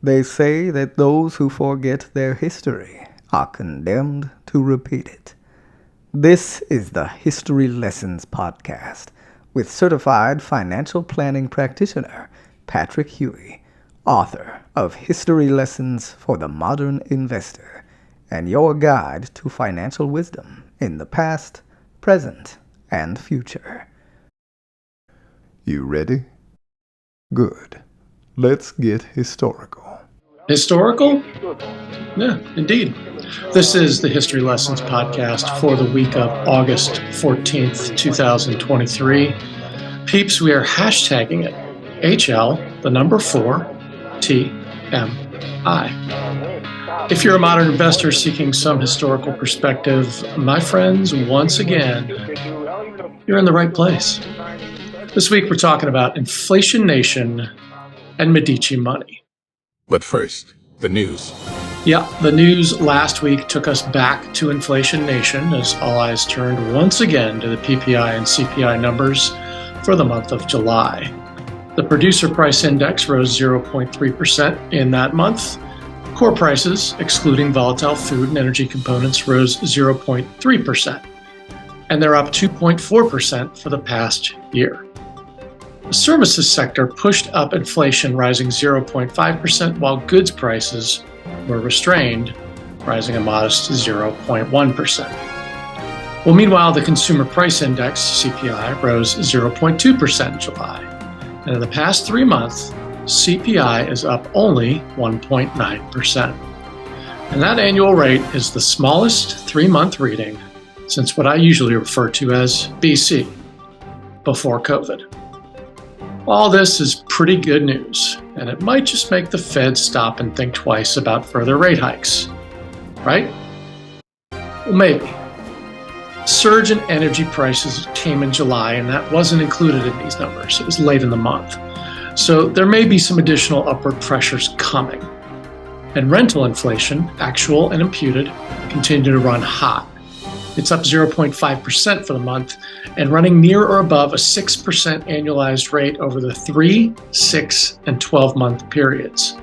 They say that those who forget their history are condemned to repeat it. This is the History Lessons Podcast with certified financial planning practitioner Patrick Huey, author of History Lessons for the Modern Investor, and your guide to financial wisdom in the past, present, and future. You ready? Good. Let's get historical. Historical? Yeah, indeed. This is the History Lessons Podcast for the week of August 14th, 2023. Peeps, we are hashtagging it HL, the number 4, TMI. If you're a modern investor seeking some historical perspective, my friends, once again, you're in the right place. This week we're talking about Inflation Nation and Medici money. But first, the news. Yeah, the news last week took us back to Inflation Nation as all eyes turned once again to the PPI and CPI numbers for the month of July. The producer price index rose 0.3% in that month. Core prices, excluding volatile food and energy components, rose 0.3%. And they're up 2.4% for the past year. The services sector pushed up inflation, rising 0.5%, while goods prices were restrained, rising a modest 0.1%. Well, meanwhile, the consumer price index, CPI, rose 0.2% in July. And in the past 3 months, CPI is up only 1.9%. And that annual rate is the smallest 3-month reading since what I usually refer to as BC, before COVID. All this is pretty good news, and it might just make the Fed stop and think twice about further rate hikes. Right? Well, maybe. Surge in energy prices came in July, and that wasn't included in these numbers. It was late in the month. So there may be some additional upward pressures coming. And rental inflation, actual and imputed, continued to run hot. It's up 0.5% for the month and running near or above a 6% annualized rate over the 3, 6, and 12-month periods.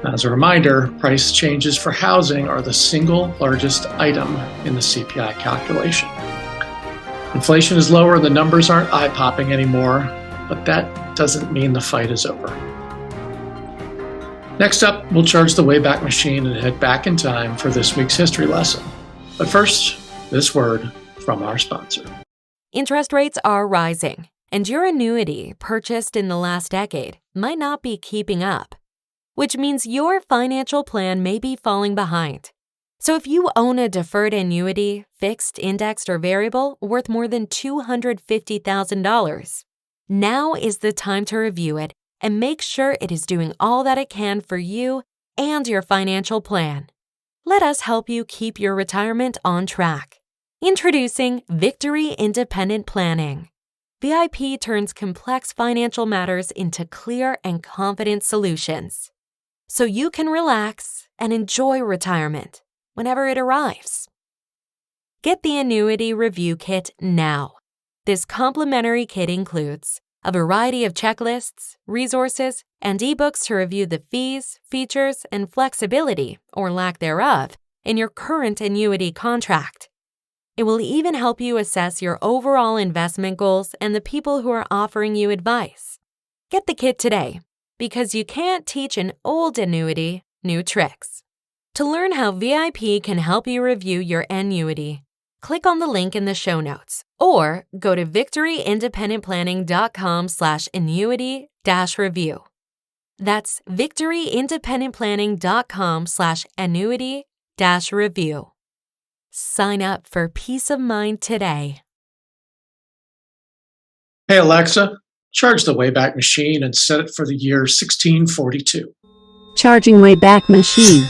As a reminder, price changes for housing are the single largest item in the CPI calculation. Inflation is lower and the numbers aren't eye-popping anymore, but that doesn't mean the fight is over. Next up, we'll charge the Wayback Machine and head back in time for this week's history lesson. But first, this word from our sponsor. Interest rates are rising, and your annuity purchased in the last decade might not be keeping up, which means your financial plan may be falling behind. So if you own a deferred annuity, fixed, indexed, or variable worth more than $250,000, now is the time to review it and make sure it is doing all that it can for you and your financial plan. Let us help you keep your retirement on track. Introducing Victory Independent Planning. VIP turns complex financial matters into clear and confident solutions, so you can relax and enjoy retirement whenever it arrives. Get the Annuity Review Kit now. This complimentary kit includes a variety of checklists, resources, and ebooks to review the fees, features, and flexibility, or lack thereof, in your current annuity contract. It will even help you assess your overall investment goals and the people who are offering you advice. Get the kit today, because you can't teach an old annuity new tricks. To learn how VIP can help you review your annuity, click on the link in the show notes or go to victoryindependentplanning.com/annuity-review. That's victoryindependentplanning.com/annuity-review. Sign up for peace of mind today. Hey Alexa, charge the Wayback Machine and set it for the year 1642. Charging Wayback Machine.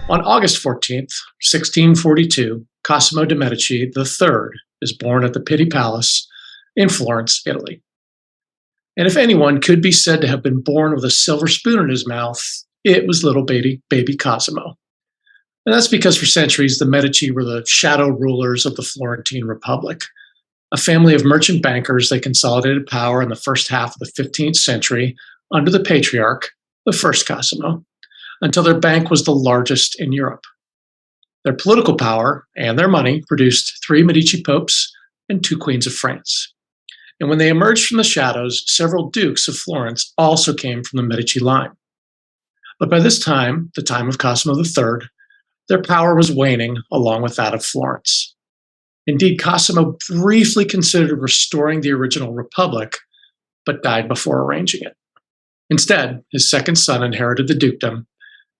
On August 14th, 1642, Cosimo de Medici III is born at the Pitti Palace in Florence, Italy. And if anyone could be said to have been born with a silver spoon in his mouth, it was little baby Cosimo. And that's because for centuries, the Medici were the shadow rulers of the Florentine Republic. A family of merchant bankers, they consolidated power in the first half of the 15th century under the patriarch, the first Cosimo, until their bank was the largest in Europe. Their political power and their money produced 3 Medici popes and 2 queens of France. And when they emerged from the shadows, several dukes of Florence also came from the Medici line. But by this time, the time of Cosimo III, their power was waning along with that of Florence. Indeed, Cosimo briefly considered restoring the original republic, but died before arranging it. Instead, his second son inherited the dukedom,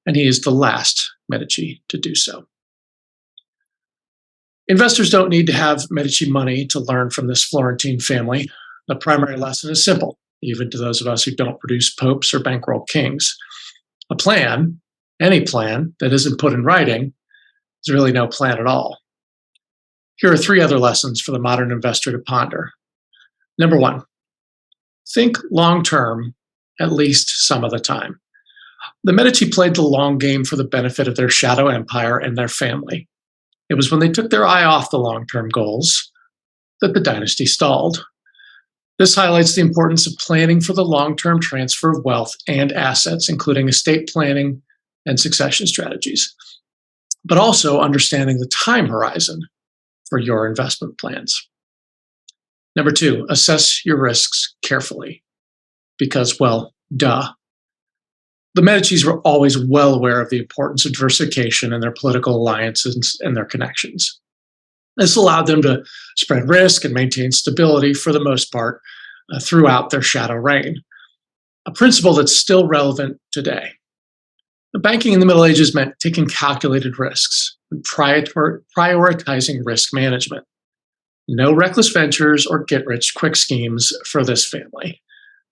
and he is the last Medici to do so. Investors don't need to have Medici money to learn from this Florentine family. The primary lesson is simple, even to those of us who don't produce popes or bankroll kings. A plan, any plan that isn't put in writing, is really no plan at all. Here are 3 other lessons for the modern investor to ponder. Number 1, think long-term, at least some of the time. The Medici played the long game for the benefit of their shadow empire and their family. It was when they took their eye off the long-term goals that the dynasty stalled. This highlights the importance of planning for the long-term transfer of wealth and assets, including estate planning and succession strategies, but also understanding the time horizon for your investment plans. Number 2, assess your risks carefully because, well, duh. The Medicis were always well aware of the importance of diversification in their political alliances and their connections. This allowed them to spread risk and maintain stability for the most part throughout their shadow reign, a principle that's still relevant today. The banking in the Middle Ages meant taking calculated risks and prioritizing risk management. No reckless ventures or get-rich-quick schemes for this family.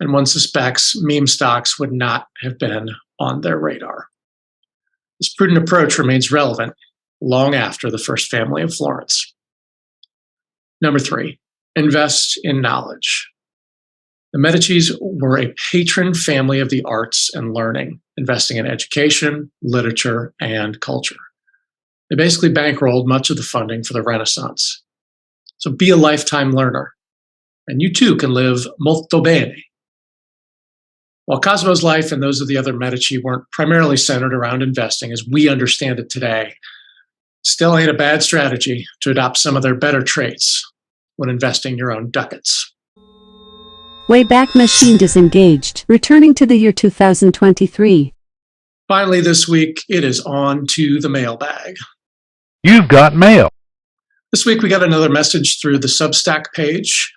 And one suspects meme stocks would not have been on their radar. This prudent approach remains relevant long after the first family of Florence. Number 3, invest in knowledge. The Medicis were a patron family of the arts and learning, investing in education, literature, and culture. They basically bankrolled much of the funding for the Renaissance. So be a lifetime learner, and you too can live molto bene. While Cosimo's life and those of the other Medici weren't primarily centered around investing as we understand it today, still ain't a bad strategy to adopt some of their better traits when investing your own ducats. Wayback Machine disengaged, returning to the year 2023. Finally, this week, it is on to the mailbag. You've got mail. This week, we got another message through the Substack page.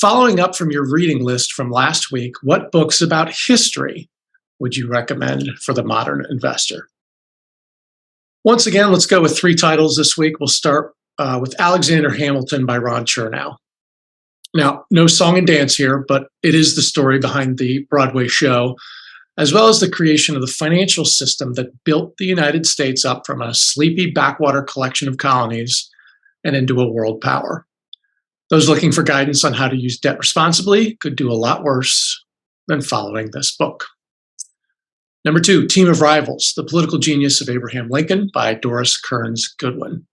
Following up from your reading list from last week, what books about history would you recommend for the modern investor? Once again, let's go with 3 titles this week. We'll start with Alexander Hamilton by Ron Chernow. Now, no song and dance here, but it is the story behind the Broadway show, as well as the creation of the financial system that built the United States up from a sleepy backwater collection of colonies and into a world power. Those looking for guidance on how to use debt responsibly could do a lot worse than following this book. Number 2, Team of Rivals, The Political Genius of Abraham Lincoln by Doris Kearns Goodwin.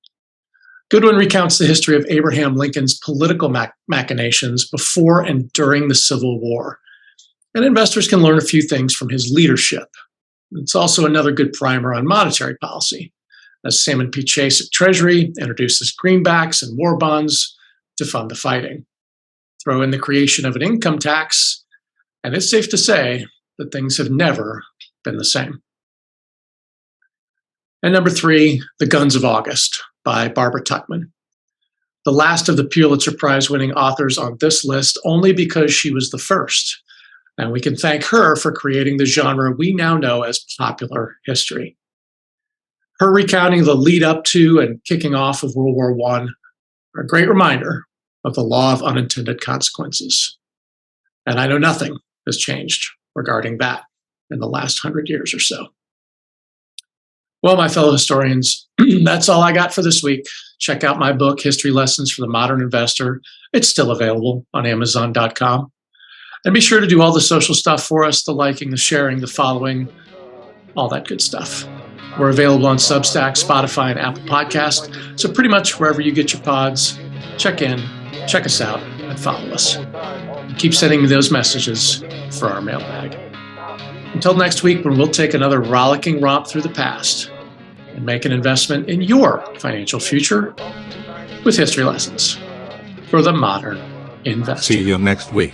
Goodwin recounts the history of Abraham Lincoln's political machinations before and during the Civil War. And investors can learn a few things from his leadership. It's also another good primer on monetary policy, as Salmon P. Chase at Treasury introduces greenbacks and war bonds to fund the fighting. Throw in the creation of an income tax, and it's safe to say that things have never been the same. And number 3, The Guns of August by Barbara Tuchman. The last of the Pulitzer Prize-winning authors on this list only because she was the first. And we can thank her for creating the genre we now know as popular history. Her recounting the lead up to and kicking off of World War I are a great reminder of the law of unintended consequences. And I know nothing has changed regarding that in the last 100 years or so. Well, my fellow historians, that's all I got for this week. Check out my book, History Lessons for the Modern Investor. It's still available on Amazon.com. And be sure to do all the social stuff for us, the liking, the sharing, the following, all that good stuff. We're available on Substack, Spotify, and Apple Podcasts. So pretty much wherever you get your pods, check in, check us out, and follow us. And keep sending me those messages for our mailbag. Until next week, when we'll take another rollicking romp through the past and make an investment in your financial future with history lessons for the modern investor. See you next week.